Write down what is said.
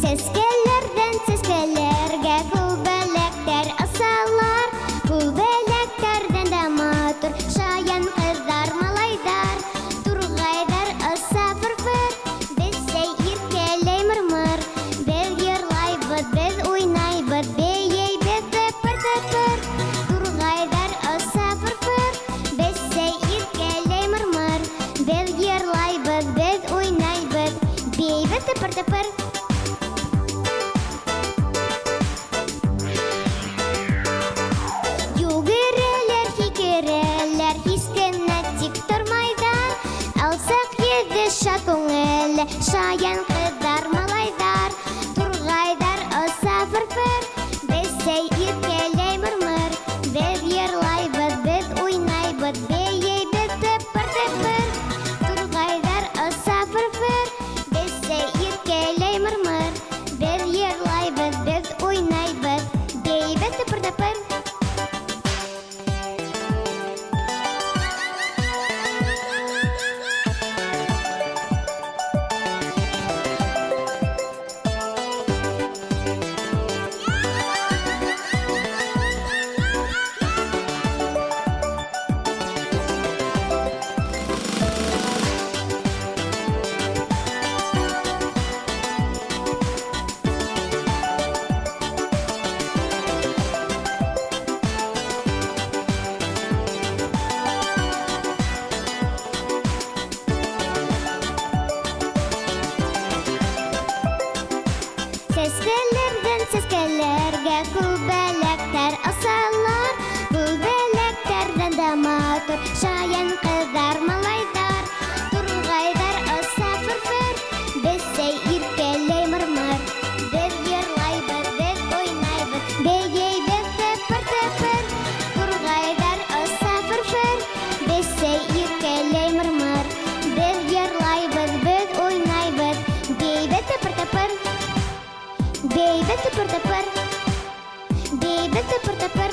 Сескелерден сескелерге күлбәләктәр асалар, күлбәләктердән дә матур шаян кыздар, малайдар, тургайдар аса фыр-фыр, безсә иркәләй мыр-мыр, без йырлайбыз, без уйнайбыз, бейейбез тыпыр-тыпыр. Тургайдар аса фыр-фыр, безсә иркәләй мыр-мыр, без йырлайбыз, без уйнайбыз, бейейбез тыпыр-тыпыр. Югерелер, хикерелер, хискенә тик тормайдар, алсак еді шат күңелле, шаян кыздар, малайдар, тургайдар аса фыр-фыр, безсә иркәләй мыр-мыр, без йырлайбыз, без уйнайбыз, бейейбез тыпыр-тыпыр. Тургайдар аса фыр-фыр, безсә иркәләй мыр-мыр, без йырлайбыз, без уйнайбыз, бейейбез тыпыр-тыпыр. Сескелерден сескелерге күлбәләктәр асалар, күлбәләктердән дә матур шаян кыздар, малайдар, тургайдар аса фыр-фыр, безсә иркәләй мыр-мыр, без йырлайбыз, без уйнайбыз, бейейбез тыпыр-тыпыр. Тургайдар аса фыр-фыр, безсә иркәләй мыр-мыр, без йырлайбыз, без уйнайбыз, бейейбез тыпыр-тыпыр. Бейбез тыпыр-тыпыр, бейбез тыпыр-тыпыр.